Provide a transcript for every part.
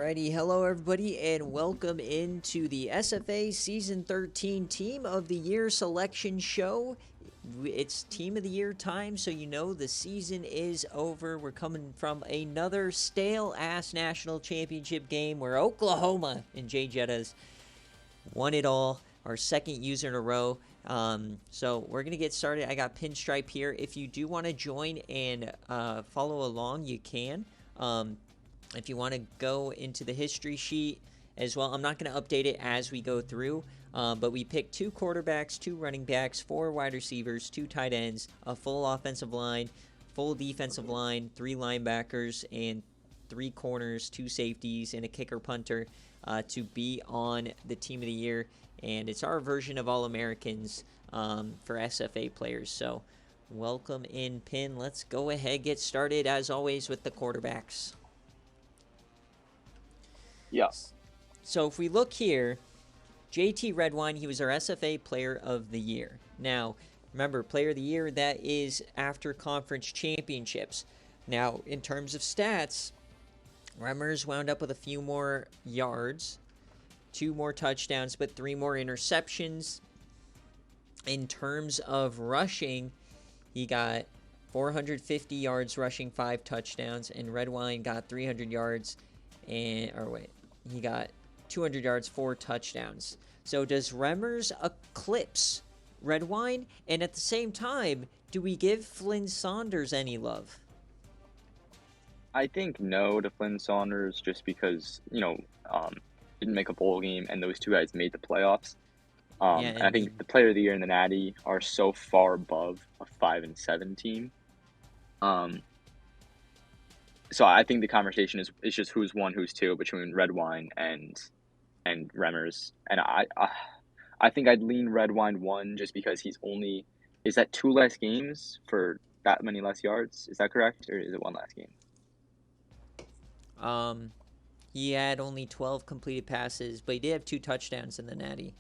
Alrighty, hello everybody, and welcome into the SFA Season 13 Team of the Year Selection Show. It's Team of the Year time, so you know the season is over. We're coming from another stale-ass national championship game where Oklahoma and Jay Jettas won it all, our second user in a row. So we're going to get started. I got Pinstripe here. If you do want to join and follow along, you can. If you want to go into the history sheet as well, I'm not going to update it as we go through, but we picked 2 quarterbacks, 2 running backs, 4 wide receivers, 2 tight ends, a full offensive line, full defensive line, 3 linebackers, and 3 corners, 2 safeties, and a kicker punter to be on the Team of the Year. And it's our version of All-Americans for SFA players. So welcome in, Pin. Let's go ahead, get started, as always, with the quarterbacks. Yes. So if we look here, JT Redwine, he was our SFA Player of the Year. Now, remember, Player of the Year, that is after conference championships. Now, in terms of stats, Remmers wound up with a few more yards, 2 more touchdowns, but 3 more interceptions. In terms of rushing, he got 450 yards rushing, 5 touchdowns, and Redwine got 300 yards, he got 200 yards, 4 touchdowns. So does Remmers eclipse Redwine? And at the same time, do we give Flynn Saunders any love? I think no to Flynn Saunders just because, didn't make a bowl game and those 2 guys made the playoffs. And I think the Player of the Year and the Natty are so far above a 5-7 team. So I think the conversation is just who's 1, who's 2 between Redwine and Remmers. And I think I'd lean Redwine 1 just because is that 2 less games for that many less yards? Is that correct? Or is it 1 less game? He had only 12 completed passes, but he did have 2 touchdowns in the Natty.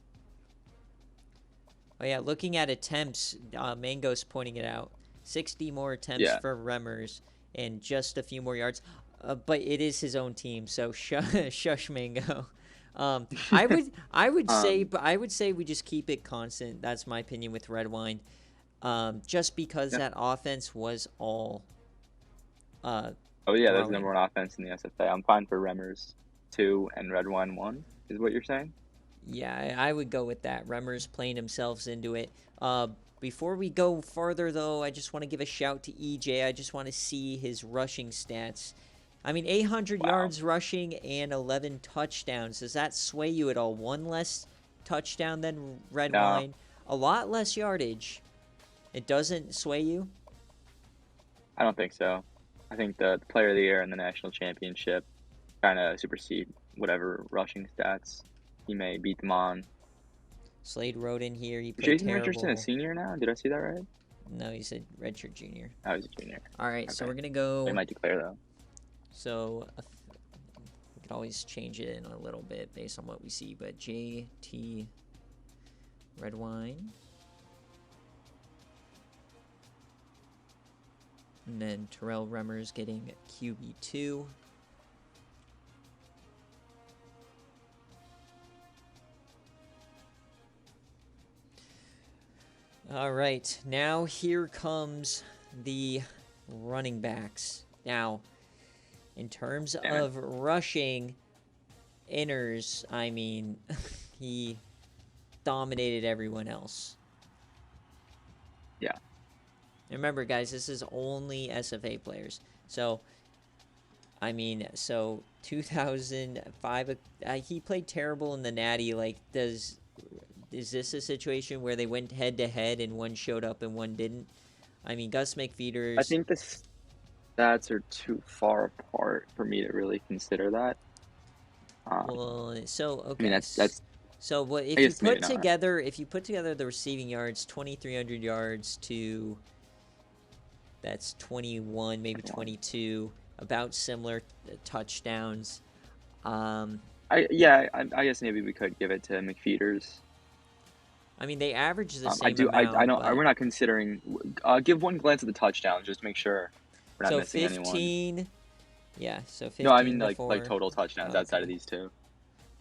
Oh yeah, looking at attempts, Mango's pointing it out. 60 more attempts for Remmers and just a few more yards. But it is his own team, so shush Mango. I would say we just keep it constant. That's my opinion with Redwine. Just because that offense was all there's number 1 offense in the SFA. I'm fine for Remmers 2 and Redwine 1, is what you're saying? Yeah, I would go with that. Remmers playing themselves into it. Before we go further, though, I just want to give a shout to EJ. I just want to see his rushing stats. I mean, 800 yards rushing and 11 touchdowns. Does that sway you at all? 1 less touchdown than Redwine. No. A lot less yardage. It doesn't sway you? I don't think so. I think the Player of the Year and the National Championship kind of supersede whatever rushing stats he may beat them on. Slade wrote in here. He played Jason terrible. Richardson a senior now? Did I see that right? No, he said redshirt junior. Oh, he's a junior. All right, Okay. So we're going to go. They might declare, though. So we could always change it in a little bit based on what we see. But JT Redwine. And then Terrell Remmers getting QB2. All right, now here comes the running backs. Now, in terms of rushing, Inners, I mean, he dominated everyone else. Yeah. And remember, guys, this is only SFA players. So, 2005, he played terrible in the Natty. Like, is this a situation where they went head-to-head and one showed up and one didn't? I mean, Gus McFeeters... I think the stats are too far apart for me to really consider that. Okay. I mean, that's so what if you put together the receiving yards, 2,300 yards to... That's 21, maybe 22, about similar touchdowns. I guess maybe we could give it to McFeeters. I mean, they average the same amount. I know. We're not considering. Give one glance at the touchdowns just to make sure we're not missing anyone. 15, Yeah, so No, I 15 mean to like 4. total touchdowns outside Okay. of these two.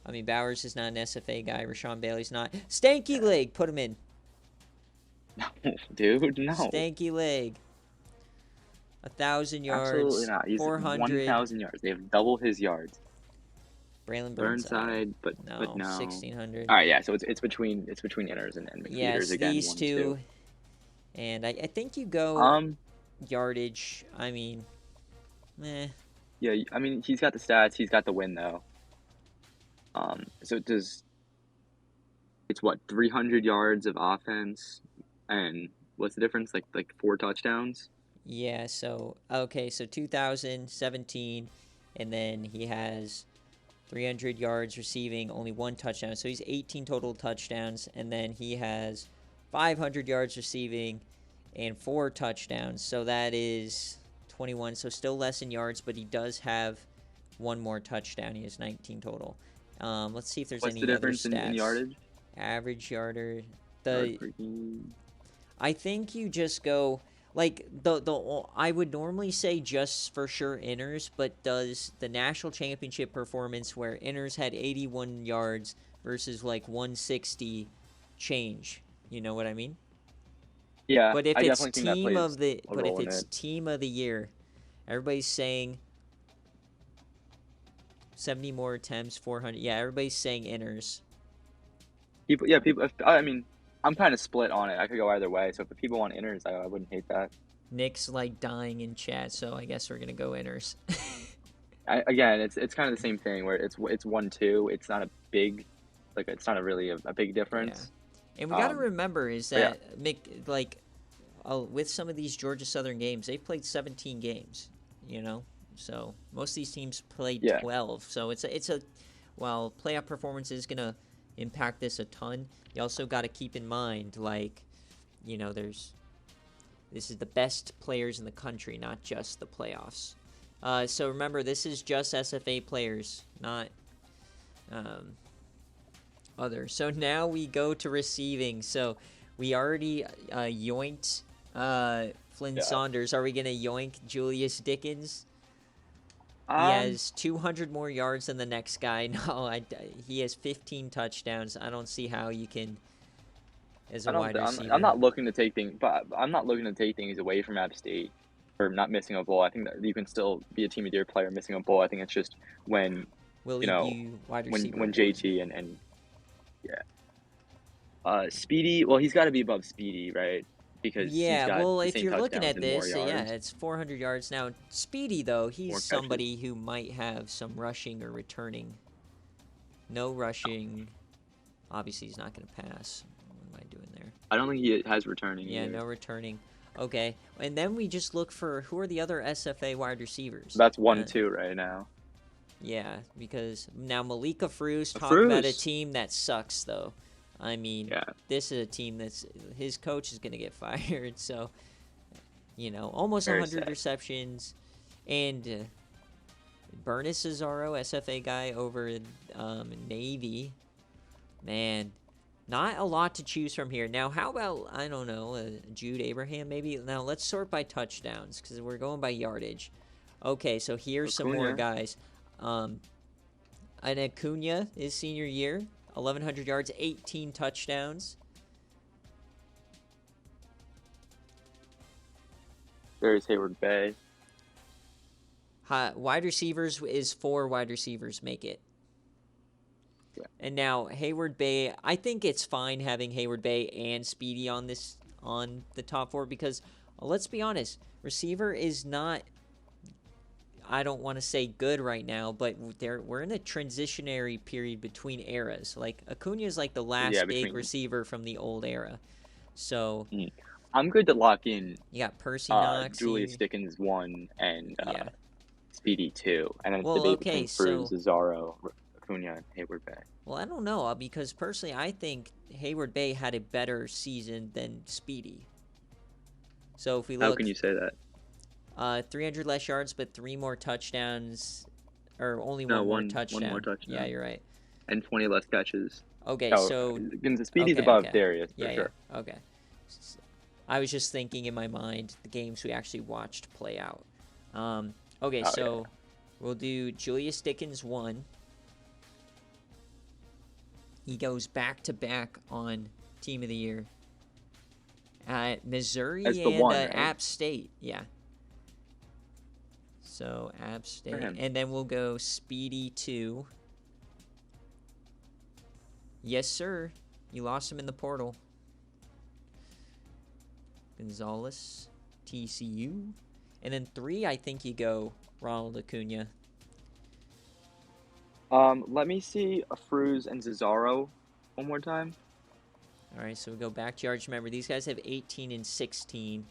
I mean, Bowers is not an SFA guy. Rashawn Bailey's not. Stanky leg. Put him in. No, dude, no. Stanky leg. 1,000 Absolutely yards. not. He's 400. 1,000 yards. They have double his yards. Braylon Burnside. Burnside, but No, no. 1,600. All right, yeah. So it's between inners and McFeeters Yes, again, these 1-2. two. And I think you go Um, yardage. I mean, eh. yeah. I mean, he's got the stats. He's got the win though. So it's what 300 yards of offense, and what's the difference? Like 4 touchdowns. Yeah, so, okay, so 2017, and then he has 300 yards receiving, only 1 touchdown. So he's 18 total touchdowns, and then he has 500 yards receiving and 4 touchdowns. So that is 21, so still less in yards, but he does have 1 more touchdown. He has 19 total. Let's see if there's What's any the other difference stats. in yardage? Average yarder. Yard per game. I think you just go like the I would normally say just for sure inners, but does the national championship performance where inners had 81 yards versus like 160 change? You know what I mean? Yeah, But if I it's definitely think that team plays of the a but if role in it's it. team of the year, everybody's saying 70 more attempts, 400. Yeah, everybody's saying inners. People. I mean, I'm kind of split on it. I could go either way. So if people want inners, I wouldn't hate that. Nick's like dying in chat, so I guess we're gonna go inners. Again, it's kind of the same thing where it's 1-2. It's not a big, like it's not really a big difference. Yeah. And we got to remember is yeah. that with some of these Georgia Southern games, they've played 17 games, you know? So most of these teams played 12. So it's a while playoff performance is going to impact this a ton, you also got to keep in mind, like, you know, this is the best players in the country, not just the playoffs. So remember, this is just SFA players, not other. So now we go to receiving. So we already yoinked Flynn Saunders. Are we going to yoink Julius Dickens? He has 200 more yards than the next guy. No, he has 15 touchdowns. I don't see how you can, as a wide receiver. I'm not looking to take things, but I'm not looking to take things away from App State for not missing a bowl. I think that you can still be a team of the year player missing a bowl. I think it's just when when JT and Speedy. Well, he's got to be above Speedy, right? Because yeah, he's got well, the if same you're looking at touchdowns and this, more yeah, yards. it's 400 yards now. Speedy, though, he's somebody who might have some rushing or returning. No rushing. Obviously, he's not going to pass. What am I doing there? I don't think he has returning. Yeah, either. no returning. Okay, and then we just look for who are the other SFA wide receivers. That's 1-2 right now. Yeah, because now Malika Fruz talked about a team that sucks, though. I mean, this is a team that's his coach is going to get fired. So, you know, almost 100 receptions. And Bernice Cesaro, SFA guy over in Navy. Man, not a lot to choose from here. Now, how about, I don't know, Jude Abraham maybe? Now, let's sort by touchdowns because we're going by yardage. Okay, so here's some more guys. And Acuna, his senior year. 1,100 yards, 18 touchdowns. There's Hayward Bay. Wide receivers is 4 wide receivers make it. Yeah. And now Hayward Bay, I think it's fine having Hayward Bay and Speedy on the top 4 because let's be honest, receiver is not. I don't want to say good right now, but we're in a transitionary period between eras. Like, Acuna is like the last big receiver from the old era. So I'm good to lock in. You got Percy Knox. Julius Dickens 1 and Speedy 2. And then it's debate between Fruz, Cesaro, Acuna, and Hayward Bay. Well, I don't know, because personally I think Hayward Bay had a better season than Speedy. So if we look... How can you say that? 300 less yards, but 3 more touchdowns, or only one more touchdown. 1 more touchdown. Yeah, you're right. And 20 less catches. Okay, so Speedy's above Darius for sure. Yeah, okay. I was just thinking in my mind the games we actually watched play out. We'll do Julius Dickens 1. He goes back-to-back on Team of the Year. At Missouri That's the and one, right? App State. Yeah. So, App State. And then we'll go Speedy 2. Yes, sir. You lost him in the portal. Gonzalez, TCU. And then 3, I think you go Ronald Acuna. Let me see Fruz and Cesaro one more time. All right, so we go back to yards. Remember, these guys have 18 and 16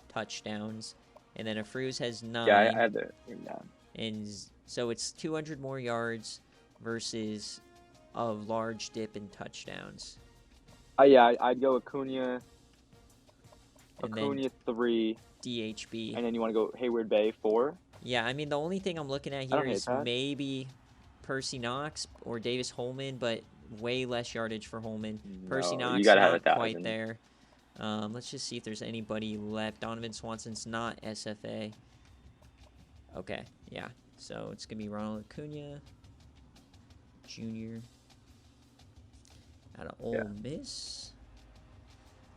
touchdowns. And then Fruz has 9. Yeah, I have that written down. And so it's 200 more yards versus a large dip in touchdowns. Yeah, I'd go Acuna. And Acuna 3. DHB. And then you want to go Hayward Bay 4? Yeah, I mean, the only thing I'm looking at here is maybe Percy Knox or Davis Holman, but way less yardage for Holman. Percy Knox, you gotta not have 1,000. quite there. Let's just see if there's anybody left. Donovan Swanson's not SFA. Okay, yeah. So it's going to be Ronald Acuna Jr. out of Ole Miss.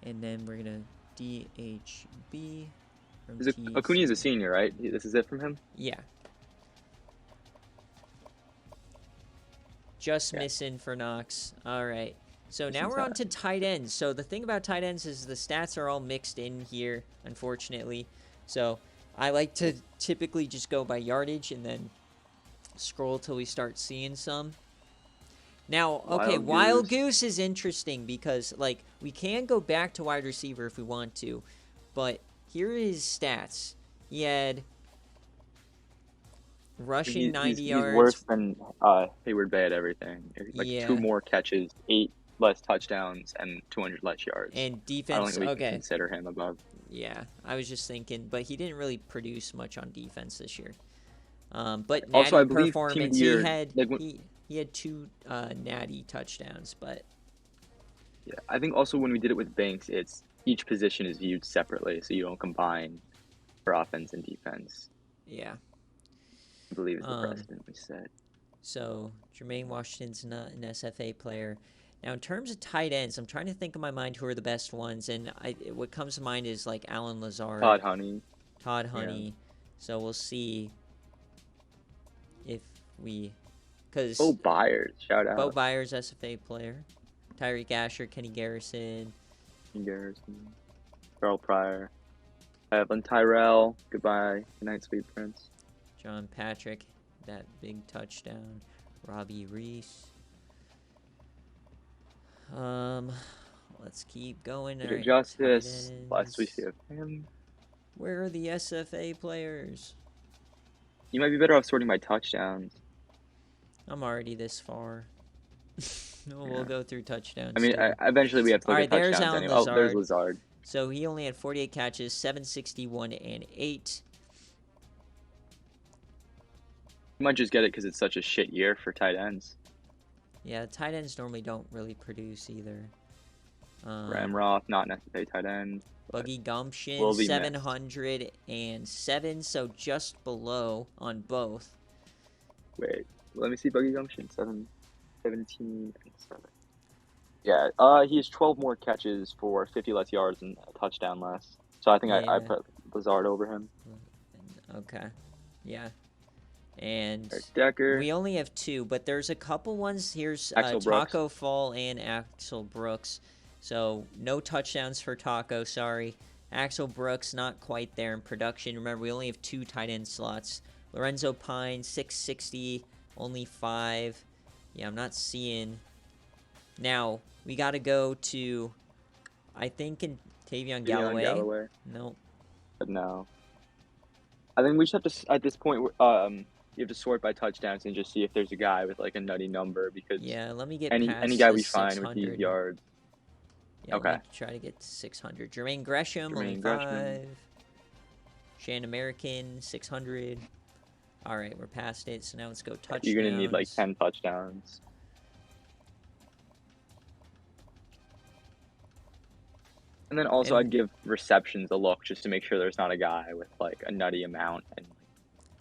And then we're going to DHB. Acuna's a senior, right? This is it from him? Yeah. Just missing for Knox. All right. So now we're on to tight ends. So the thing about tight ends is the stats are all mixed in here, unfortunately. So I like to typically just go by yardage and then scroll till we start seeing some. Now, okay, Wild Goose is interesting because, like, we can go back to wide receiver if we want to, but here are his stats. He had rushing 90 yards. He's worse than Hayward Bay at everything. Like 2 more catches, 8 less touchdowns, and 200 less yards. And defense, I don't think we can consider him above. Yeah, I was just thinking, but he didn't really produce much on defense this year. But also, I natty believe performance, year, he had 2 natty touchdowns, but yeah, I think also when we did it with Banks, it's each position is viewed separately, so you don't combine for offense and defense. Yeah, I believe it's the precedent we set. So Jermaine Washington's not an SFA player. Now, in terms of tight ends, I'm trying to think in my mind who are the best ones, and what comes to mind is like Alan Lazard, Todd Honey. Yeah. So we'll see if we, because Bo Byers, shout out. Bo Byers, SFA player. Tyreek Asher, Kenny Garrison, Carl Pryor, Evan Tyrell. Goodbye, good night, sweet prince. John Patrick, that big touchdown. Robbie Reese. Let's keep going. Peter Justice. Last we see of him. Where are the SFA players? You might be better off sorting by touchdowns. I'm already this far. We'll go through touchdowns. I mean, eventually we have to look at touchdowns. There's Alan anyway. Lazard. Oh, there's Lazard. So he only had 48 catches, 761 and 8. You might just get it because it's such a shit year for tight ends. Yeah, tight ends normally don't really produce either. Ramroth, not an SFA tight end. Buggy Gumption, 707, so just below on both. Wait, let me see Buggy Gumption. 17 and 7. Yeah, he has 12 more catches for 50 less yards and a touchdown less. So I think I put Lazard over him. Okay, yeah. And Decker. We only have 2, but there's a couple ones. Here's Axel Taco Fall and Axel Brooks. So no touchdowns for Taco, sorry. Axel Brooks not quite there in production. Remember, we only have 2 tight end slots. Lorenzo Pine, 660, only 5. Yeah, I'm not seeing. Now, we got to go to, I think, in Tavion Galloway. Nope. But no. I think we just have to, at this point, you have to sort by touchdowns and just see if there's a guy with like a nutty number because let me get any guy we find with these yards. Yeah, let me try to get to 600. Jermaine Gresham, only 5. Shan American, 600. All right, we're past it. So now let's go touchdowns. You're gonna need like 10 touchdowns. And then also, I'd give receptions a look just to make sure there's not a guy with like a nutty amount and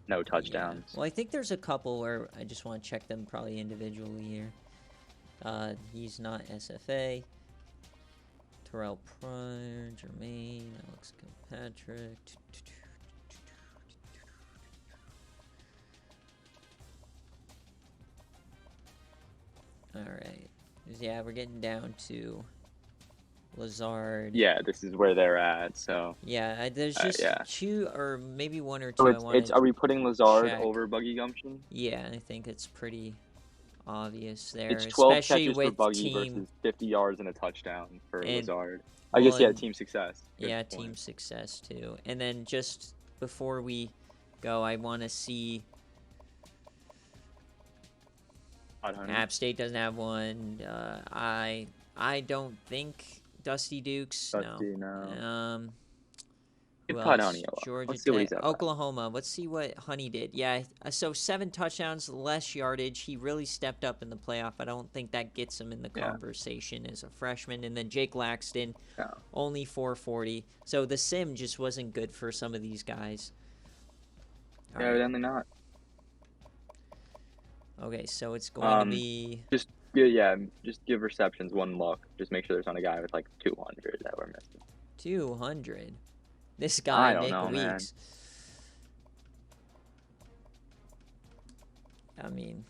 no Yeah. touchdowns. Well, I think there's a couple where I just want to check them probably individually here. He's not SFA. Terrell Pryor, Jermaine, Alex Kilpatrick. Alright. Yeah, we're getting down to Lazard. Yeah, this is where they're at. So Yeah, there's just yeah. 2 or maybe 1 or 2 So I want it's to are we putting Lazard check. over Buggy Gumption? Yeah, I think it's pretty obvious there, It's 12 especially catches for with Buggy team versus 50 yards and a touchdown for and Lazard. well, I guess, yeah, and, team success. Good yeah, point. team success too. And then just before we go, I want to see App State doesn't have one. I don't think Dusty Dukes. Dusty, no. Who Give else? Honey a lot. Georgia Let's see what Tech, he's at. Oklahoma. Let's see what Honey did. Yeah, so 7 touchdowns, less yardage. He really stepped up in the playoff. I don't think that gets him in the conversation as a freshman. And then Jake Laxton, only 440. So the sim just wasn't good for some of these guys. Yeah, evidently not. Okay, so it's going to be... Just give receptions 1 look. Just make sure there's not a guy with like 200 that we're missing. 200? This guy, Nick Weeks. Man. I mean,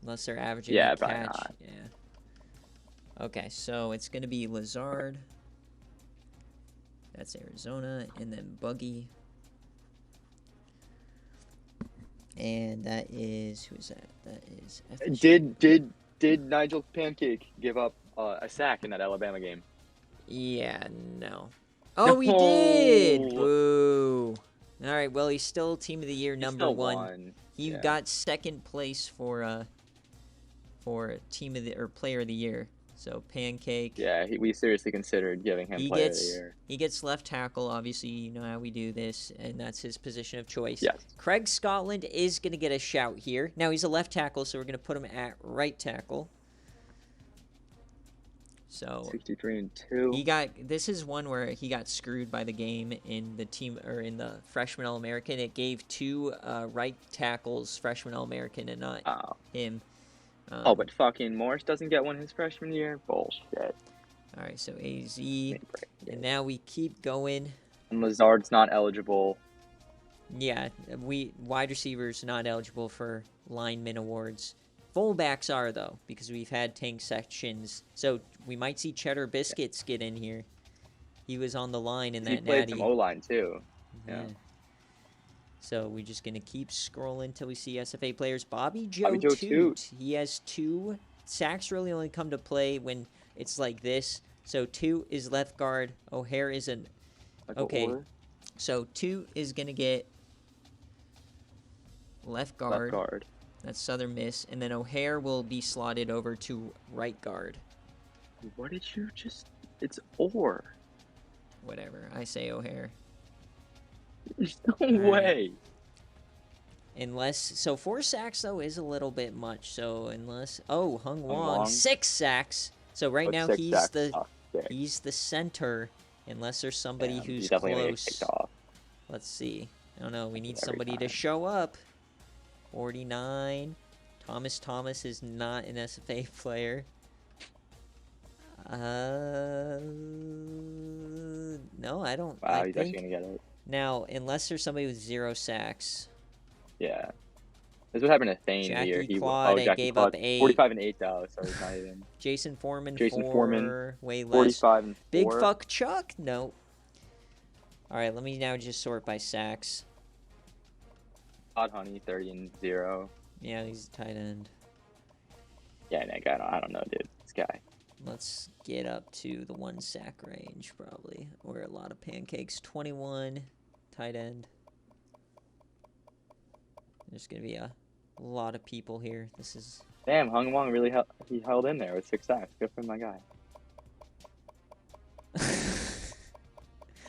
unless they're averaging a catch. Not. Yeah. Okay, so it's going to be Lazard. That's Arizona. And then Buggy. And that is... Who is that? That is... FSU. Did Nigel Pancake give up a sack in that Alabama game? Yeah, no. Oh, he did! Boo. All right, well, he's still Team of the Year number 1. He got 2nd place for Team of the or Player of the Year. So Pancake. Yeah, we seriously considered giving him Player of the Year. He gets left tackle. Obviously, you know how we do this, and that's his position of choice. Yes. Craig Scotland is going to get a shout here. Now he's a left tackle, so we're going to put him at right tackle. So 63-2. He got this is one where he got screwed by the game in the team or in the freshman All-American. It gave 2 right tackles freshman All-American and not him. But fucking Morris doesn't get one his freshman year. Bullshit. All right, so AZ, and now we keep going. And Lazard's not eligible. Yeah, wide receivers not eligible for lineman awards. Fullbacks are, though, because we've had tank sections. So we might see Cheddar Biscuits get in here. He was on the line in that natty. He played some O-line, too. Yeah. So we're just going to keep scrolling until we see SFA players. Bobby Joe Toot. He has 2. Sacks really only come to play when it's like this. So Toot is left guard. O'Hare is an... Okay. So Toot is going to get left guard. Left guard. That's Southern Miss. And then O'Hare will be slotted over to right guard. What did you just... It's or. Whatever. I say O'Hare. There's no way. Unless... So 4 sacks, though, is a little bit much. So unless... Oh, Hung Wong. 6 sacks. So right now he's the center. Unless there's somebody who's close. Let's see. I don't know. We need somebody to show up. 49. Thomas is not an SFA player. No, I don't. Wow, he's actually gonna get it. Now, unless there's somebody with 0 sacks. Yeah. This is what happened to Thane here. Jackie gave up 8. 45 and 8 though, so he's not even. Jason Foreman, way less. 45 and 4. Big Fuck Chuck? No. Alright, let me now just sort by sacks. Todd Honey, 30 and 0. Yeah, he's a tight end. Yeah, Nick, I don't know, dude. This guy. Let's get up to the 1 sack range, probably. Or a lot of pancakes. 21, tight end. There's going to be a lot of people here. This is... Damn, Hung Wong really held in there with 6 sacks. Good for my guy.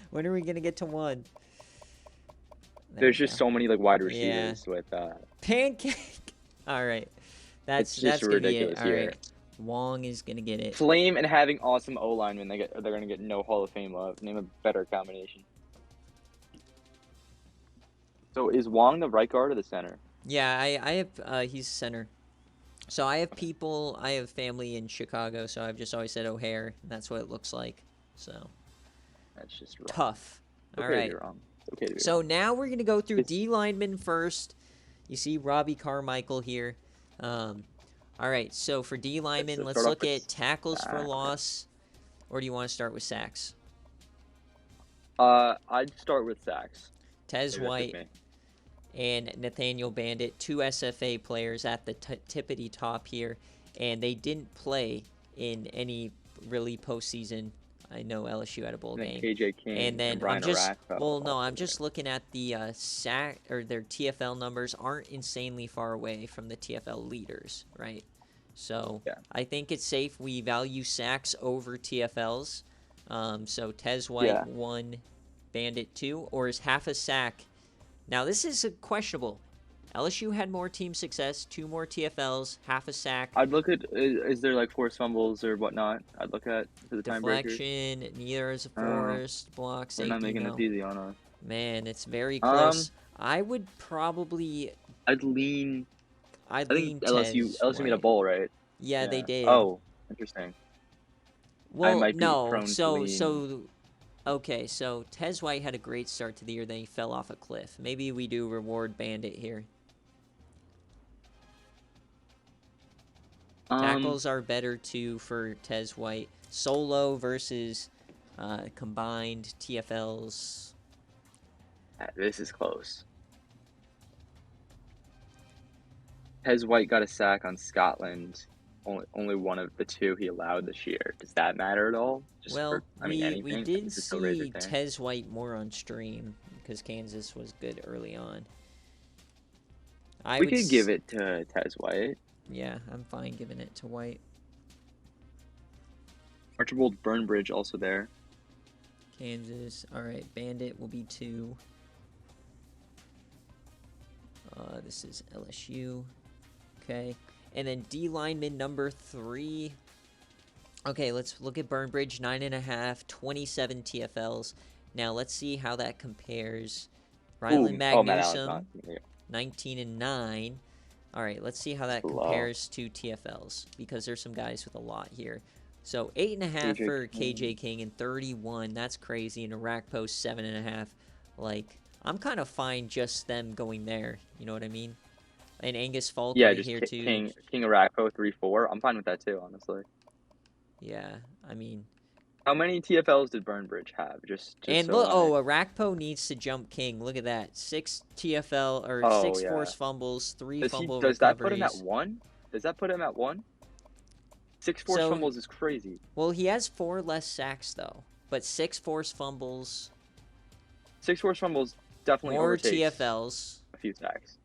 When are we going to get to 1? There's just so many like wide receivers with Pancake. All right. That's gonna be it. All right. Wong is gonna get it. Flame and having awesome O-line when they're gonna get no Hall of Fame love. Name a better combination. So is Wong the right guard or the center? Yeah, I have he's center. So I have Okay, people, I have family in Chicago, so I've just always said O'Hare. And that's what it looks like. So that's just wrong. tough. It's All okay to be right. wrong. It's okay to be So wrong. now we're gonna go through It's D lineman first. You see Robbie Carmichael here. All right. So for D lineman, so let's start off look with at tackles for okay. loss, or do you want to start with sacks? I'd start with sacks. Tez Maybe that's just White me. and Nathaniel Bandit, two SFA players at the tippity top here, and they didn't play in any really postseason. I know LSU had a bowl And then game, KJ and King and then I'm Brian just Arakpo well, no, also I'm there. just looking at the sack or their TFL numbers aren't insanely far away from the TFL leaders, right? So Yeah. I think it's safe we value sacks over TFLs. So Tez White Yeah. 1, Bandit 2, or is half a sack? Now, this is questionable. LSU had more team success, 2 more TFLs, half a sack, I'd look at is there like forced fumbles or whatnot? I'd look at for the tiebreakers. deflection, neither is a Oh, forced, block, we're not safety, making this no. easy on us. Man, it's very Um, close. I would probably, I'd lean. I'd I think lean LSU Tez LSU made a White. bowl, right? Yeah, they Yeah. did. Oh, interesting. I Well, might be no, prone to so, lean. so, okay, so Tez White had a great start to the year, then he fell off a cliff. Maybe we do reward Bandit here. Um, Tackles are better too for Tez White. Solo versus combined TFLs. this is close. Hez White got a sack on Scotland. Only one of the two he allowed this year. Does that matter at all? Just for, Well, I mean, we anything? did This is so razor see thin. Tez White more on stream because Kansas was good early on. I We would, could give it to Tez White. yeah, I'm fine giving it to White. Archibald Burnbridge also there. Kansas. All right, Bandit will be 2. This is LSU. Okay, and then D lineman number 3. Okay, let's look at Burnbridge, 9.5, 27 TFLs. Now let's see how that compares. Rylan Ooh, oh, Matt Allen's not. Magnuson, 19 and 9. All right, let's see how that Low. compares to TFLs because there's some guys with a lot here. So 8.5 KJ for King. KJ King and 31. That's crazy. And Iraq Post 7.5. Like, I'm kind of fine just them going there. You know what I mean? And Angus Falk Yeah, right just here too. King Arakpo 3-4. I'm fine with that too, honestly. Yeah, I mean. How many TFLs did Burnbridge have? Just And so look, I. oh, Arakpo needs to jump King. Look at that. 6 TFL or Oh 6 yeah. forced fumbles, 3 Does he? fumble Does that put him at recoveries. 1? Does that put him at 1? 6 forced So, fumbles is crazy. well, he has 4 less sacks though, but 6 forced fumbles, 6 forced fumbles definitely more overtakes TFLs, a few sacks.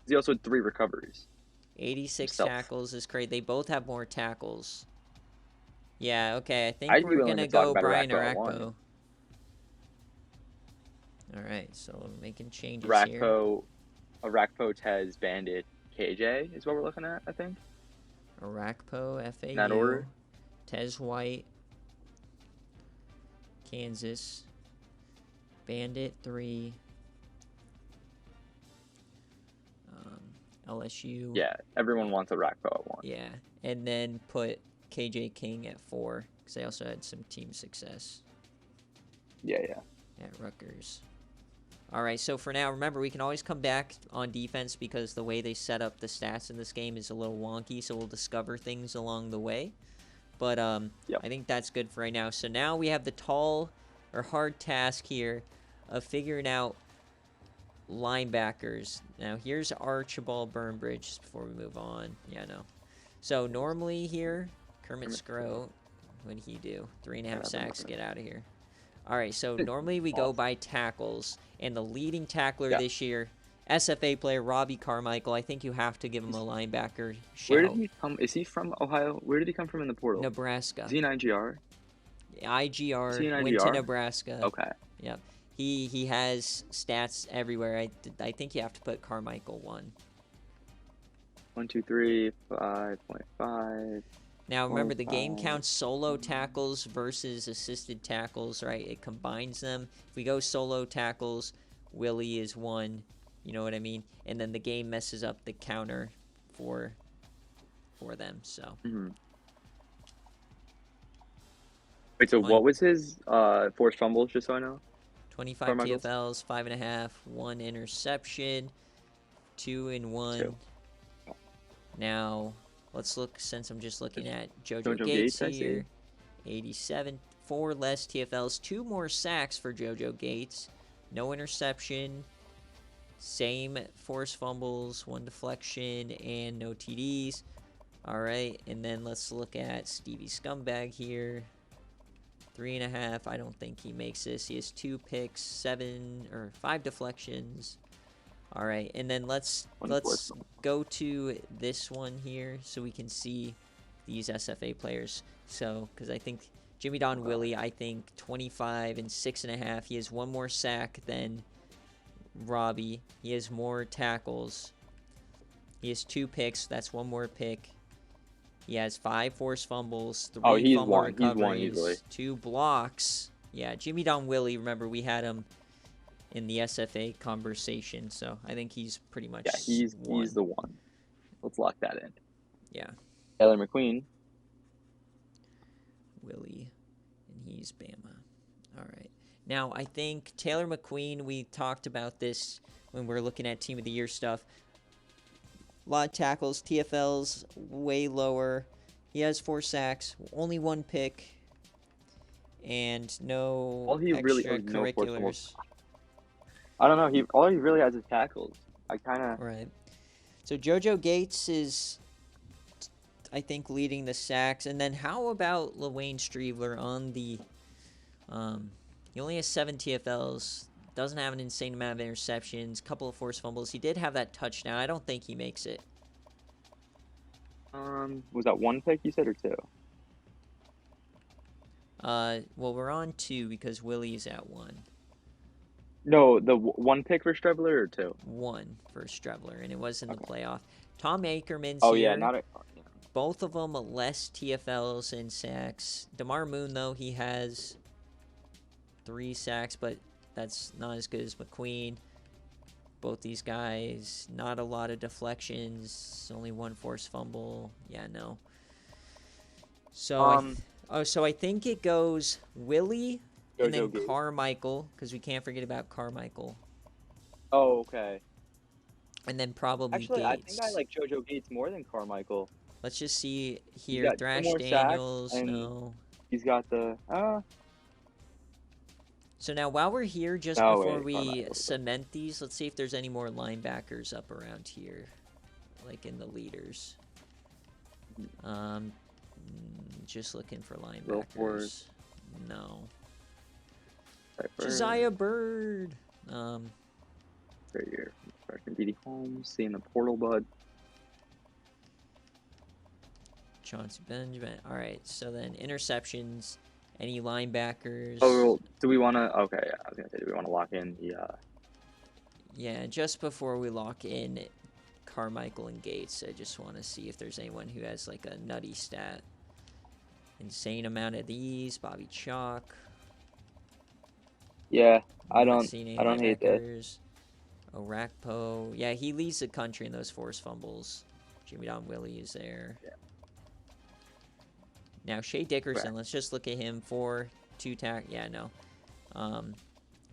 He also had 3 recoveries 86 himself. tackles is crazy. They both have more tackles. Yeah, okay. I think I'd be we're willing gonna to talk go about Brian Arakpo at 1. Arakpo. All right, so I'm making changes here. Arakpo, Tez, Bandit, KJ is what we're looking at, I think. Arakpo, In that order. FAU, Tez White, Kansas, Bandit 3, LSU. Yeah, everyone wants Arakpo at 1. Yeah, and then put KJ King at 4 because they also had some team success Yeah, yeah. at Rutgers. All right, so for now, remember, we can always come back on defense because the way they set up the stats in this game is a little wonky, so we'll discover things along the way. But Yep. I think that's good for right now. So now we have the tall or hard task here of figuring out linebackers. Now, here's Archibald Burnbridge just before we move on. Yeah, no. So normally here, Kermit Scroat, what did he do? 3.5 sacks, get out of here. All right, so normally we go by tackles, and the leading tackler this year, SFA player Robbie Carmichael. I think you have to give him a linebacker shout. Where did he come? Is he from Ohio? Where did he come from in the portal? Nebraska. Is he an IGR? IGR, went to Nebraska. Okay. Yep. He has stats everywhere. I think you have to put Carmichael 1. 1, 2, 3, 5.5. Now remember, the game counts solo tackles versus assisted tackles, right? It combines them. If we go solo tackles, Willie is 1. You know what I mean? And then the game messes up the counter for them. So. Mm-hmm. Wait, so what was his forced fumbles, just so I know? 25 Carmichael's? TFLs, 5.5, 1 interception, 2 and 1. 2. Now, let's look, since I'm just looking at JoJo JoJo Gates Gates, I see. here. 87, 4 less TFLs, 2 more sacks for JoJo Gates. No interception. Same forced fumbles, 1 deflection, and no TDs. All right, and then let's look at Stevie Scumbag here. 3.5. I don't think he makes this. He has 2 picks, 5 deflections. All right, and then let's go to this one here so we can see these SFA players. So, because I think Jimmy Don Willie, I think 25 and 6.5. He has 1 more sack than Robbie. He has more tackles. He has 2 picks. That's 1 more pick. He has 5 forced fumbles, 3 fumble recoveries, 2 blocks. Yeah, Jimmy Don Willie, remember, we had him in the SFA conversation, so I think he's pretty much he's the one. Let's lock that in. Yeah. Taylor McQueen. Willie, and he's Bama. All right. Now, I think Taylor McQueen, we talked about this when we were looking at Team of the Year stuff. A lot of tackles, TFLs way lower. He has 4 sacks, only 1 pick, and no extracurriculars. I don't know. All he really has is tackles. Right. So JoJo Gates is, I think, leading the sacks, and then how about LaWayne Streveler on the? He only has 7 TFLs. Doesn't have an insane amount of interceptions, couple of forced fumbles. He did have that touchdown. I don't think he makes it. Was that 1 pick you said or 2? Well, we're on 2 because Willie's at 1. No, the 1 pick for Streveler or 2? 1 for Streveler, and it was in the playoff. Tom Ackerman's here. Yeah. Both of them less TFLs and sacks. DeMar Moon, though, he has 3 sacks, but that's not as good as McQueen. Both these guys, not a lot of deflections. Only 1 forced fumble. Yeah, no. So, so I think it goes Willie and then Carmichael, because we can't forget about Carmichael. Oh, okay. And then probably Actually, Gates. I think I like JoJo Gates more than Carmichael. Let's just see here. Thrash Daniels, no. He's got the... So now, while we're here, just before we cement these, let's see if there's any more linebackers up around here, like in the leaders. Just looking for linebackers. No. Josiah Bird. Right here. D.D. Holmes, seeing the portal, bud. Chauncey Benjamin. All right, so then interceptions. Any linebackers? Oh, do we want to? Okay, yeah, I was gonna say, do we want to lock in the? Yeah, just before we lock in Carmichael and Gates, I just want to see if there's anyone who has like a nutty stat. Insane amount of these. Bobby Chalk. Yeah, I don't hate that. Orakpo. Yeah, he leads the country in those forced fumbles. Jimmy Don Willie is there. Yeah. Now, Shea Dickerson, let's just look at him for 2 tack. Yeah, no. And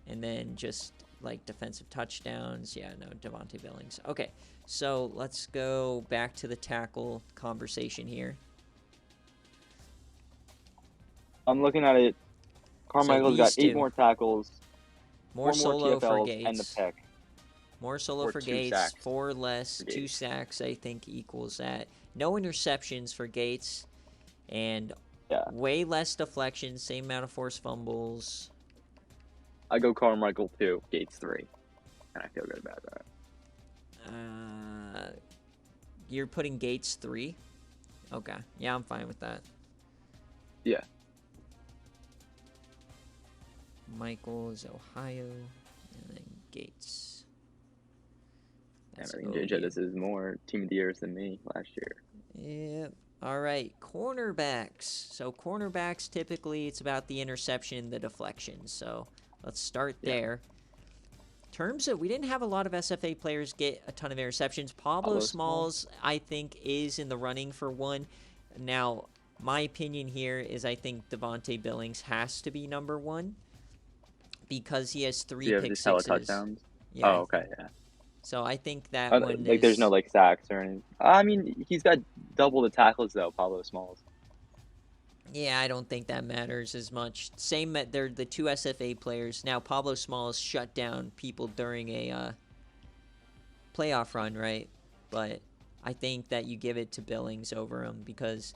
then just, like, defensive touchdowns. Yeah, no, Devontae Billings. Okay, so let's go back to the tackle conversation here. I'm looking at it. Carmichael's got 8 more tackles. More solo for Gates. And the pick. More solo for Gates. Sacks. 4 less. 2 sacks, I think, equals that. No interceptions for Gates. And way less deflections, same amount of forced fumbles. I go Carmichael 2, Gates 3. And I feel good about that. You're putting Gates 3? Okay. Yeah, I'm fine with that. Yeah. Michael is Ohio. And then Gates. That's I think JJ, this is more Team of the Years than me last year. Yep. All right, cornerbacks. So cornerbacks, typically it's about the interception, the deflection. So let's start there. terms of, we didn't have a lot of SFA players get a ton of interceptions. Pablo Pablo Smalls. Smalls, I think, is in the running for one. Now, my opinion here is I think Devontae Billings has to be number one because he has Do 3 you have pick just hella sixes. touchdowns? Yeah, Oh, okay, yeah. so I think that one Like, there's no is... like sacks or anything. I mean, he's got double the tackles though, Pablo Smalls. Yeah, I don't think that matters as much. Same, they're the 2 SFA players. Now, Pablo Smalls shut down people during a playoff run, right? But I think that you give it to Billings over him because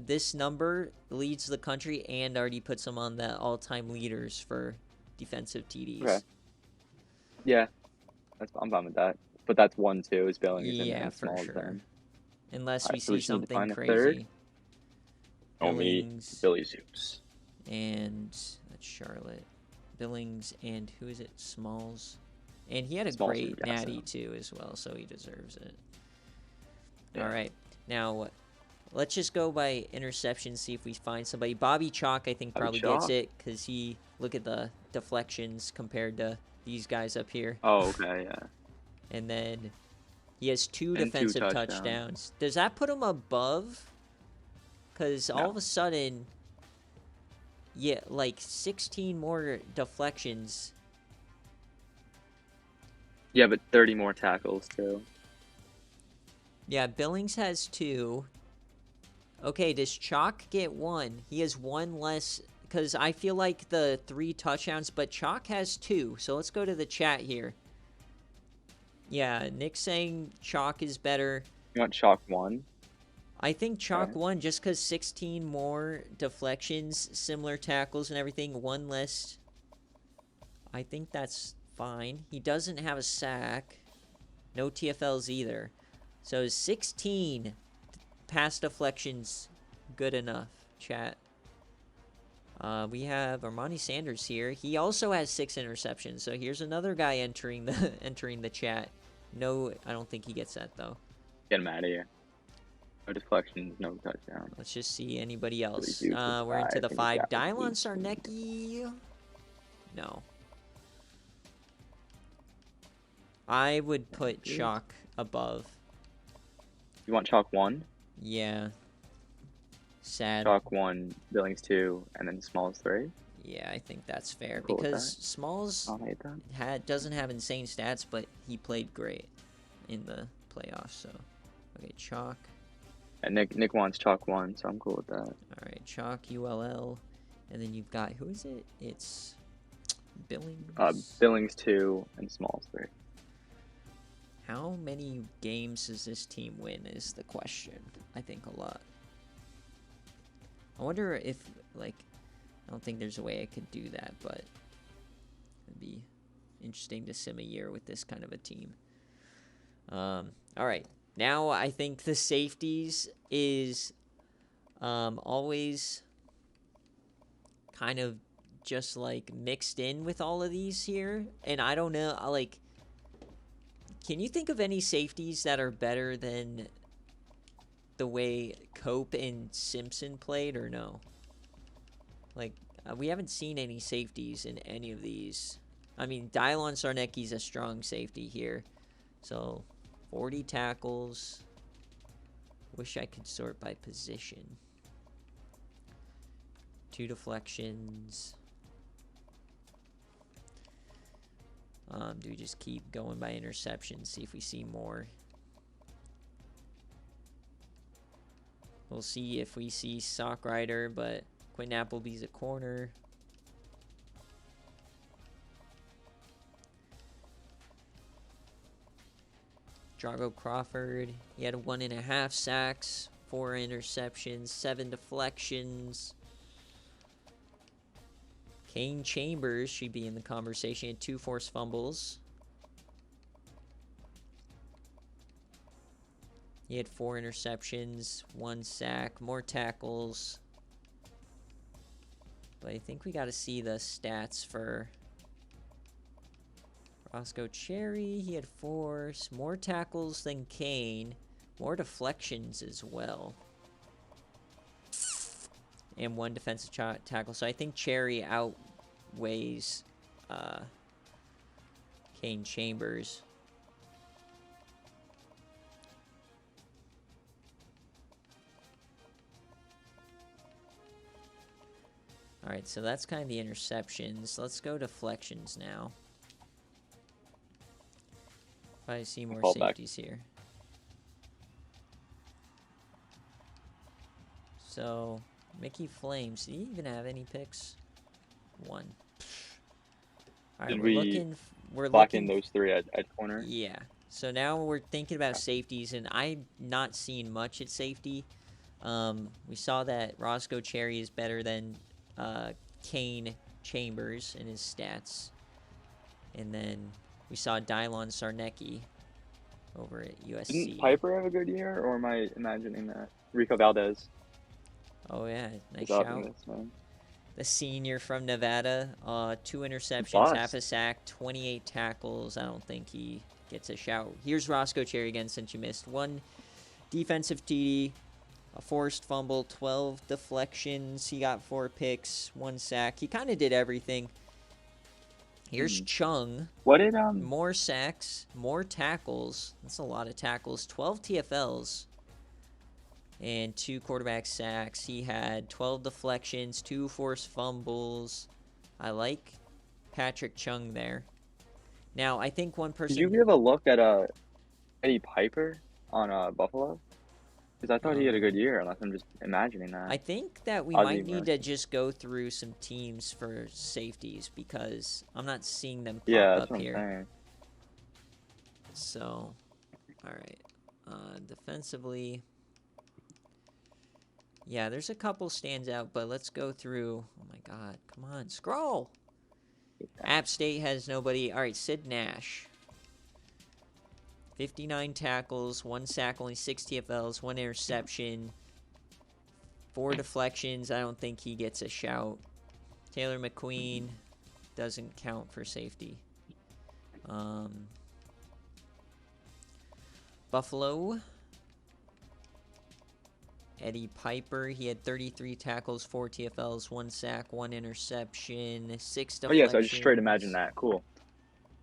this number leads the country and already puts him on the all-time leaders for defensive Okay, TDs. yeah, I'm fine with that. But that's 1-2 is Billings Yeah, and for Smalls sure. then. Unless All we right, so we see just need to something find a third. crazy. Oh, me, Billings Billy Zeus. and that's Charlotte. Billings and who is it? Smalls. And he had a Smalls from great natty Gasso. too as well, so he deserves it. Yeah. All right. Now, let's just go by interception, see if we find somebody. Bobby Chalk, I think, Bobby probably gets Chalk? it because look at the deflections compared to these guys up here. Oh, okay, yeah. And then he has 2 And 2 defensive touchdowns. touchdowns. Does that put him above? Because all of No. a sudden, yeah, like 16 more deflections. Yeah, but 30 more tackles too. Yeah, Billings has 2. Okay, does Chalk get 1? He has 1 less, because I feel like the 3 touchdowns, but Chalk has 2. So let's go to the chat here. Yeah, Nick's saying Chalk is better. You want Chalk 1? I think Chalk Okay. 1 just because 16 more deflections, similar tackles and everything, 1 less. I think that's fine. He doesn't have a sack. No TFLs either. So 16 pass deflections, good enough, chat. We have Armani Sanders here. He also has 6 interceptions. So here's another guy entering the chat. No, I don't think he gets that though. Get him out of here. No deflections, no touchdown. Let's just see anybody Billy else. Zeus with We're into 5 the in 5. the Dylon galaxy. Sarnecki. No. I would put Chalk above. You want Chalk 1? Yeah. Sad. Chalk 1, Billings 2, and then Smalls 3? Yeah, I think that's fair Cool with because that. Smalls I'll hate that. doesn't have insane stats, but he played great in the playoffs. So, okay, Chalk. And Nick wants Chalk 1, so I'm cool with that. All right, Chalk ULL, and then you've got who is it? It's Billings. Billings 2 and Smalls 3. How many games does this team win is the question. I think a lot. I wonder if, like, I don't think there's a way I could do that, but it'd be interesting to sim a year with this kind of a team. All right. Now I think the safeties is always kind of just, like, mixed in with all of these here. And I don't know, like, can you think of any safeties that are better than the way Cope and Simpson played, or no? Like, we haven't seen any safeties in any of these. I mean, Dylon Sarnecki's a strong safety here. So, 40 tackles. Wish I could sort by position. 2 deflections. Do we just keep going by interceptions, see if we see more? We'll see if we see Sock Rider, but Quentin Appleby's a corner. Drago Crawford, he had 1.5 sacks, 4 interceptions, 7 deflections. Kane Chambers should be in the conversation. He had 2 forced fumbles. He had 4 interceptions, 1 sack, more tackles. But I think we got to see the stats for Roscoe Cherry. He had 4, more tackles than Kane, more deflections as well, and 1 defensive tackle. So I think Cherry outweighs Kane Chambers. All right, so that's kind of the interceptions. Let's go deflections now. If I see more safeties here. So, Mickey Flames, did he even have any picks? 1. All right, we're looking those 3 at corner. Yeah. So now we're thinking about safeties, and I'm not seeing much at safety. We saw that Roscoe Cherry is better than Kane Chambers in his stats. And then we saw Dylon Sarnecki over at USC. Didn't Piper have a good year, or am I imagining that? Rico Valdez. Oh, yeah. Nice shout. The senior from Nevada. 2 interceptions, half a sack, 28 tackles. I don't think he gets a shout. Here's Roscoe Cherry again, since you missed. 1 defensive TD, a forced fumble, 12 deflections. He got 4 picks, 1 sack. He kind of did everything. Here's Chung. What did more sacks, more tackles. That's a lot of tackles. 12 TFLs and 2 quarterback sacks. He had 12 deflections, 2 forced fumbles. I like Patrick Chung there. Now, I think one person... Did you give a look at Eddie Piper on Buffalo? Because I thought he had a good year, unless I'm just imagining that. I think that we might need to just go through some teams for safeties, because I'm not seeing them pop up here. So, all right. Defensively, yeah, there's a couple stands out, but let's go through. Oh my God, come on, scroll. App State has nobody. All right, Sid Nash. 59 tackles, 1 sack, only 6 TFLs, 1 interception, 4 deflections. I don't think he gets a shout. Taylor McQueen doesn't count for safety. Buffalo. Eddie Piper, he had 33 tackles, 4 TFLs, 1 sack, 1 interception, 6 deflections. Oh, yeah, so I just straight imagine that. Cool.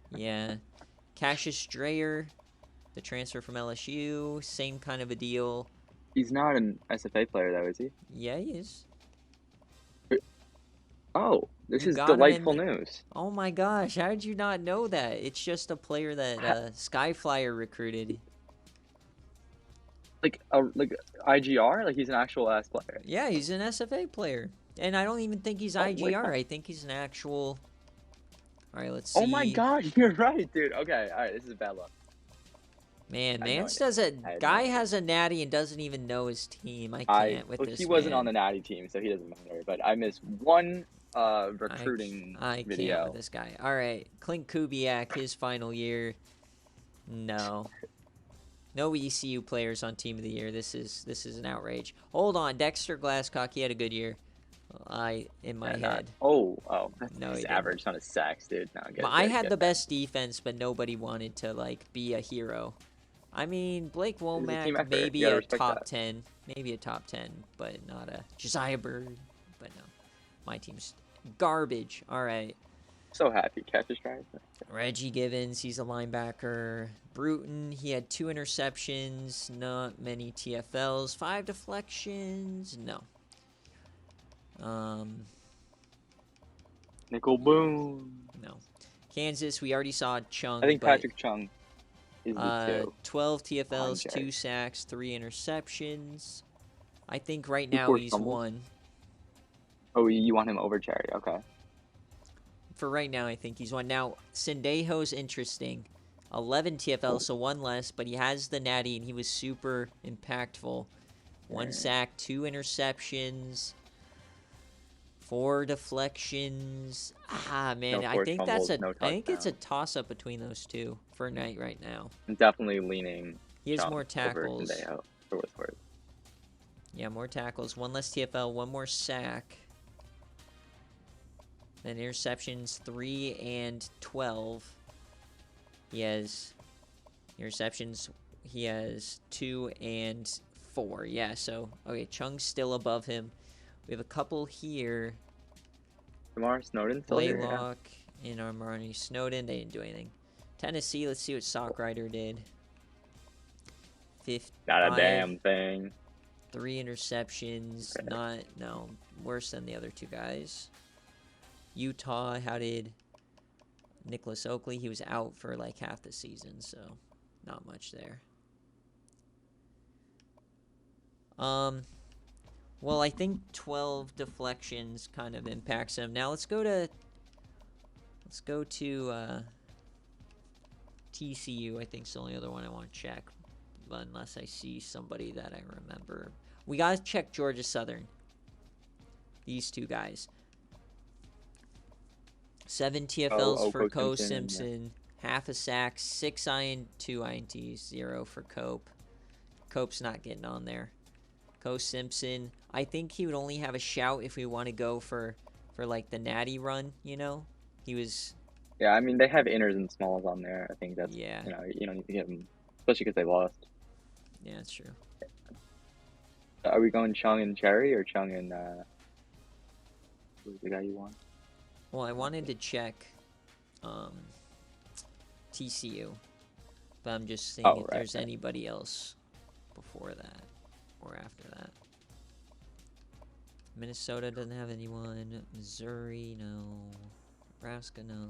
Yeah. Cassius Dreyer, the transfer from LSU, same kind of a deal. He's not an SFA player, though, is he? Yeah, he is. Oh, this is delightful news. Oh my gosh, how did you not know that? It's just a player that Skyflyer recruited. Like IGR? Like he's an actual ass player? Yeah, he's an SFA player. And I don't even think he's IGR. I think he's an actual... All right, let's see. Oh my God, you're right, dude. Okay, all right, this is bad luck. Man, Mance guy has a natty and doesn't even know his team. I can't with this. He wasn't on the natty team, so he doesn't matter. But I missed one recruiting I video. can't with this guy. All right, Clint Kubiak, his final year. No. No ECU players on Team of the Year. This is an outrage. Hold on, Dexter Glasscock, he had a good year. In my head. Oh, that's no, his average, not a sacks, dude. No, I had the best defense, but nobody wanted to be a hero. I mean, Blake Womack, maybe a top 10, but not a Josiah Bird. But no, my team's garbage. All right. So happy, catches drive. Reggie Givens, he's a linebacker. Bruton, he had 2 interceptions, not many TFLs, 5 deflections. No. Nickel Boom. No. Kansas, we already saw Chung. I think Patrick Chung is the 2. 12 TFLs, 2 sacks, 3 interceptions. I think right now he's 1. Oh, you want him over Cherry? Okay. For right now, I think he's 1. Now, Sendejo's interesting. 11 TFLs, so 1 less, but he has the natty, and he was super impactful. 1 sack, 2 interceptions, 4 deflections. Man, I think it's a toss-up between those 2 for Knight right now. I'm definitely leaning. He has more tackles. For yeah, more tackles. 1 less TFL, 1 more sack. Then interceptions, 3 and 12. He has interceptions. He has 2 and 4. Yeah, so, okay, Chung's still above him. We have a couple here. Jamar Snowden still here? Blaylock and Armani Snowden. They didn't do anything. Tennessee, let's see what Sockrider did. Not a 5, damn thing. 3 interceptions. Okay. No, worse than the other 2 guys. Utah, how did Nicholas Oakley? He was out for like half the season, so not much there. Well, I think 12 deflections kind of impacts him. Now let's go to TCU. I think it's the only other one I want to check, but unless I see somebody that I remember. We got to check Georgia Southern. These 2 guys. 7 TFLs for Ko Simpson, half a sack, 2 INTs, 0 for Cope. Cope's not getting on there. Ko Simpson, I think he would only have a shout if we want to go for like the natty run, you know? He was... Yeah, I mean, they have inners and smalls on there. I think that's, Yeah. You don't need to give them, especially because they lost. Yeah, that's true. Are we going Chung and Cherry or Chung and, who's the guy you want? Well, I wanted to check TCU, but I'm just seeing if there's anybody else before that or after that. Minnesota doesn't have anyone. Missouri, no. Nebraska, no.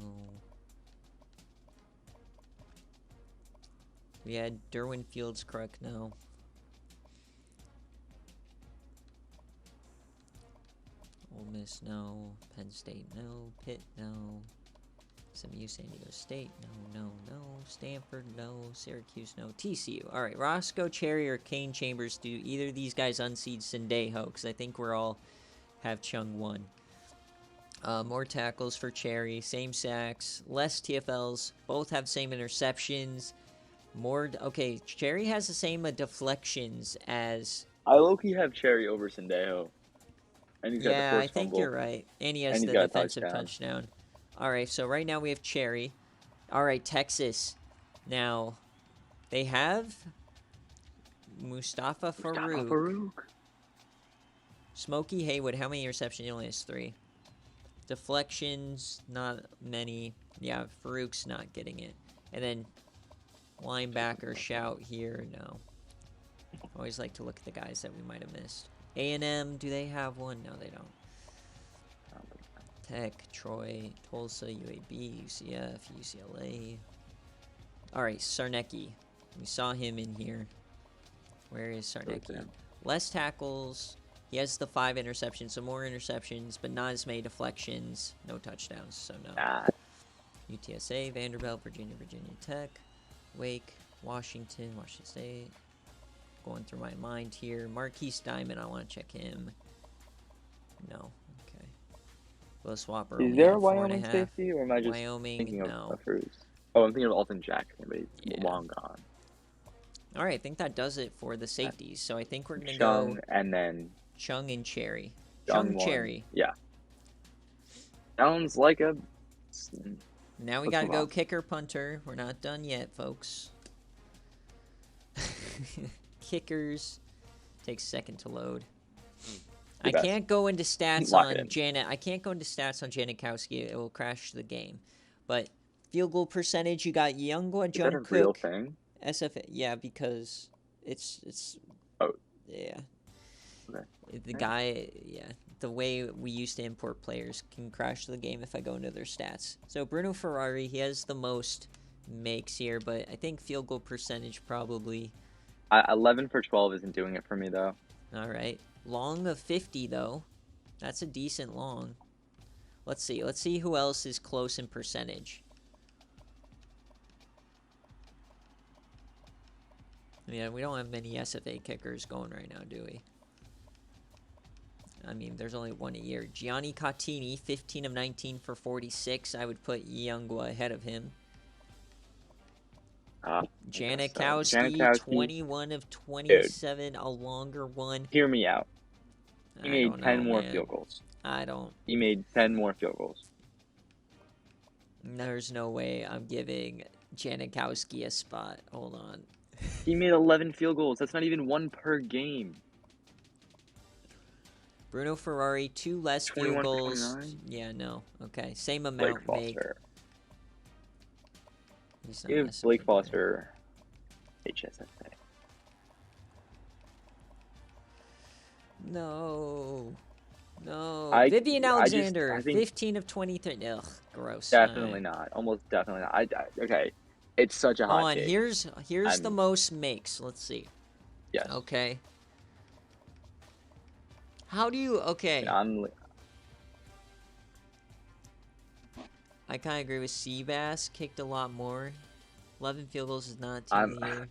We had Derwin Fields Crook, no. Ole Miss, no. Penn State, no. Pitt, no. SMU, San Diego State, no. Stanford, no. Syracuse, no. TCU. All right, Roscoe, Cherry, or Kane Chambers. Do either of these guys unseed Sendejo? Because I think we're all have Chung 1. More tackles for Cherry. Same sacks. Less TFLs. Both have same interceptions. More... Okay, Cherry has the same deflections as... I low-key have Cherry over Sendejo. And he's got the forced I think fumble. You're right. And he has the defensive touchdown. All right, so right now we have Cherry. All right, Texas. Now, they have Mustafa Farouk. Smokey Haywood, how many interceptions? He only has 3. Deflections, not many. Yeah, Farouk's not getting it. And then linebacker shout here, no. Always like to look at the guys that we might have missed. A&M, do they have one? No, they don't. Tech, Troy, Tulsa, UAB, UCF, UCLA. All right, Sarnecki. We saw him in here. Where is Sarnecki? Less tackles. He has the 5 interceptions, so more interceptions, but not as many deflections. No touchdowns, so no. UTSA, Vanderbilt, Virginia Tech, Wake, Washington State. Going through my mind here. Marquise Diamond, I want to check him. No. Okay. Will Swapper. Is there a Wyoming safety, or am I just thinking of Cruz? Oh, I'm thinking of Alton Jackson, but he's long gone. All right, I think that does it for the safeties. So I think we're going to go... and then... Chung and Cherry. Chung Cherry. Yeah. Sounds like a... Now we got to go kicker punter. We're not done yet, folks. Kickers. Takes a second to load. I can't go into stats on Janet. I can't go into stats on Janikowski. It will crash the game. But field goal percentage, you got Youngwa, Jungkook. Real thing? SFA, yeah, because it's. Oh. Yeah. Okay. The guy, the way we used to import players can crash the game if I go into their stats. So Bruno Ferrari, he has the most makes here, but I think field goal percentage probably. 11 for 12 isn't doing it for me, though. All right. Long of 50, though. That's a decent long. Let's see. Let's see who else is close in percentage. Yeah, we don't have many SFA kickers going right now, do we? I mean, there's only one a year. Gianni Cottini, 15 of 19 for 46. I would put Youngwa ahead of him. Janikowski, 21 of 27, a longer one. Hear me out. He made 10 more field goals. He made 10 more field goals. There's no way I'm giving Janikowski a spot. Hold on. He made 11 field goals. That's not even one per game. Bruno Ferrari, 2 less field goals. Yeah, no. Okay, same amount made. He's not Give SFA Blake player. Foster HSFA. No. No. I Vivian just Alexander, I think 15 of 23. Ugh, gross. definitely not. Almost definitely not. Okay. It's such a Hold hot on, take. here's the I'm most makes. Let's see. yes. Okay. How do you... Okay. I kind of agree with Seabass. Kicked a lot more. 11 field goals is not team of the year.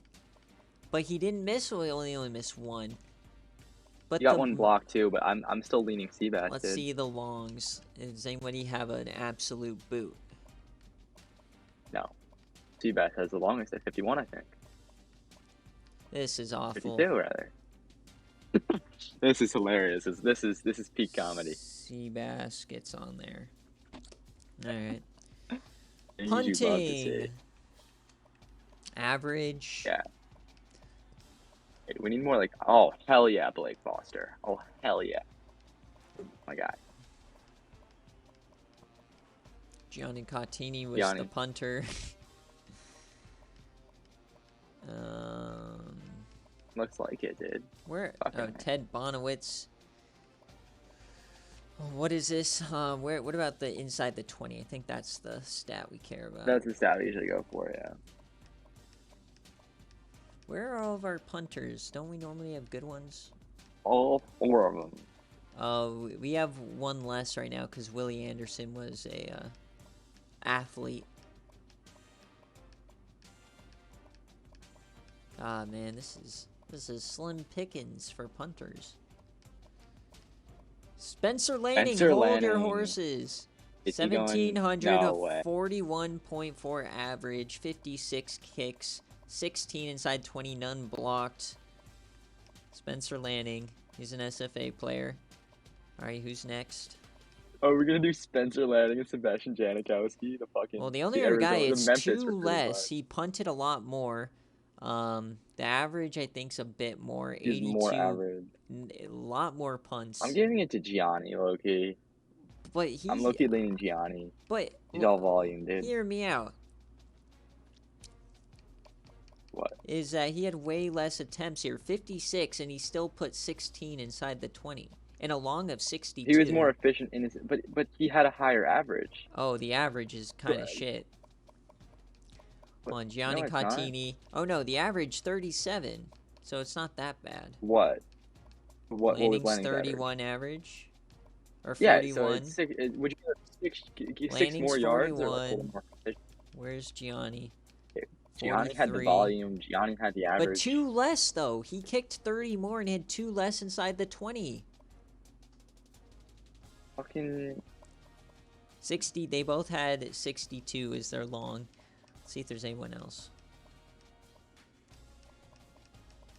But he didn't miss, so he only missed one. But You got one block too, but I'm still leaning Seabass. Let's see the longs. Does anybody have an absolute boot? No. Seabass has the longest at 51, I think. This is awful. 52, rather. This is hilarious. This is peak comedy. Seabass gets on there. All right. Punting. Average. Yeah. Hey, we need more like, oh, hell yeah, Blake Foster. Oh, hell yeah. My God. Gianni Cottini was the punter. Looks like it did. Where? Oh, Ted Bonowitz. What is this? What about the inside the 20? I think that's the stat we care about. That's the stat we usually go for, yeah. Where are all of our punters? Don't we normally have good ones? All 4 of them. We have one less right now because Willie Anderson was a athlete. Ah man, this is slim pickings for punters. Spencer Lanning, hold your horses. 1,741.4 average, 56 kicks, 16 inside 20, none blocked. Spencer Lanning, he's an SFA player. All right, who's next? Oh, we're gonna do Spencer Lanning and Sebastian Janikowski, the fucking. Well, the only other guy is 2 less. He punted a lot more. The average, I think, is a bit more. 82. He's more average. A lot more punts. I'm giving it to Gianni, low-key. But I'm low-key leaning Gianni. But he's all volume, dude. Hear me out. What? Is that he had way less attempts here, 56, and he still put 16 inside the 20. And a long of 62. He was more efficient in his, but he had a higher average. Oh, the average is kind of shit. On Gianni Cottini. Oh no, the average 37, so it's not that bad. What was Lanning's Lanning's 31 average? Or 41? Yeah, so it's would you have 6 more yards? Or like more Where's Gianni? Gianni had the volume. Gianni had the average. But 2 less though. He kicked 30 more and had 2 less inside the 20. Fucking 60. They both had 62 as their long. Let's see if there's anyone else.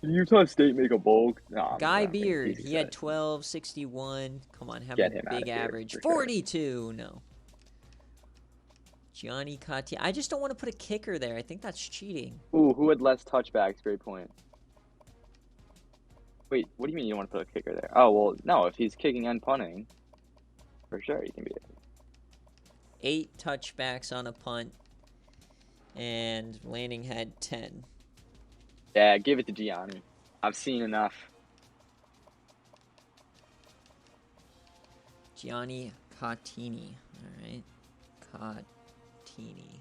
Did Utah State make a bowl? No, Guy Beard. He had 12, 61. Come on, have a big average. 42. No. Gianni Cottini. I just don't want to put a kicker there. I think that's cheating. Ooh, who had less touchbacks? Great point. Wait, what do you mean you don't want to put a kicker there? Oh, well, no. If he's kicking and punting, for sure he can be it. 8 touchbacks on a punt. And Lanning had 10. Yeah, give it to Gianni. I've seen enough. Gianni Cottini. All right. Cottini.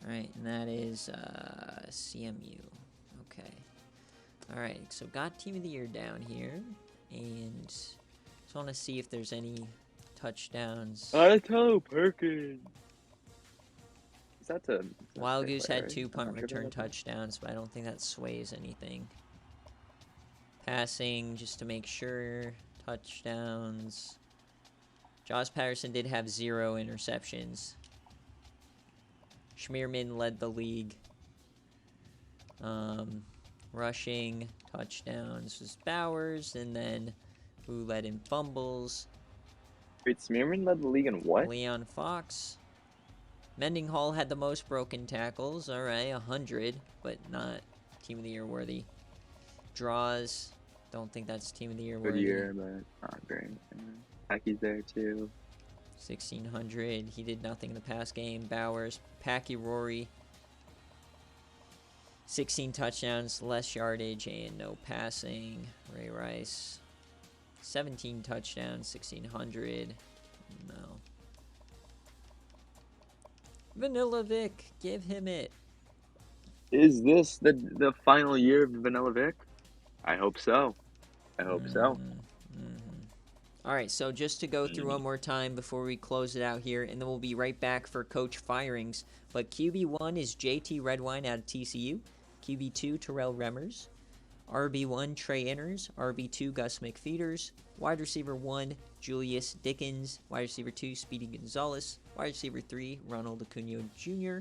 All right, and that is CMU. Okay. All right, so got Team of the Year down here. And just want to see if there's any touchdowns. Otto Perkins. Wild Goose had 2 punt return touchdowns, but I don't think that sways anything. Passing, just to make sure. Touchdowns. Josh Patterson did have 0 interceptions. Schmierman led the league. Rushing touchdowns was Bowers, and then who led in fumbles? Wait, Schmierman led the league in what? Leon Fox. Mendenhall had the most broken tackles. All right, 100, but not Team of the Year worthy. Draws, don't think that's Team of the Year worthy. Good year, but not very. Packy's there too. 1,600. He did nothing in the past game. Bowers, Packy, Rory, 16 touchdowns, less yardage, and no passing. Ray Rice, 17 touchdowns, 1,600. No. Vanilla Vic, give him it. Is this the final year of Vanilla Vic? I hope so. I hope so. All right, so just to go through Mhm. one more time before we close it out here, and then we'll be right back for coach firings. But QB1 is JT Redwine out of TCU. QB2, Terrell Remmers. RB1, Trey Inners. RB2, Gus McFeeters. Wide receiver 1, Julius Dickens. Wide receiver 2, Speedy Gonzalez. Wide receiver 3, Ronald Acuna Jr.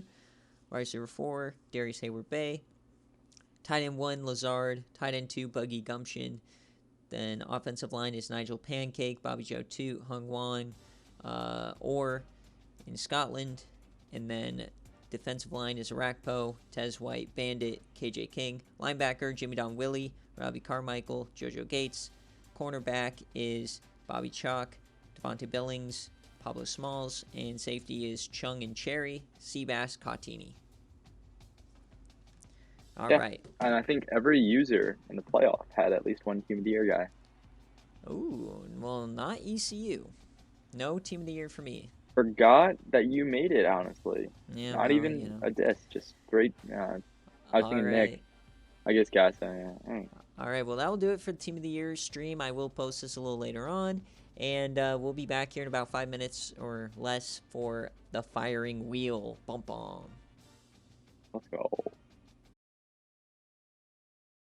Wide receiver 4, Darius Hayward-Bay. Tight end 1, Lazard. Tight end 2, Buggy Gumption. Then offensive line is Nigel Pancake, Bobby Joe Toot, Hung Wong, Orr in Scotland. And then defensive line is Arakpo, Tez White, Bandit, KJ King. Linebacker, Jimmy Don Willie, Robbie Carmichael, JoJo Gates. Cornerback is Bobby Chalk, Devontae Billings, Pablo Smalls. And safety is Chung and Cherry, Seabass, Cotini. All right. And I think every user in the playoff had at least one Team of the Year guy. Ooh, well, not ECU. No Team of the Year for me. Forgot that you made it, honestly. Yeah, Not well, even a diss, just great. I was thinking right. Nick. I guess guys. All right, well, that will do it for the Team of the Year stream. I will post this a little later on. And we'll be back here in about 5 minutes or less for the firing wheel. Bum bum. Let's go.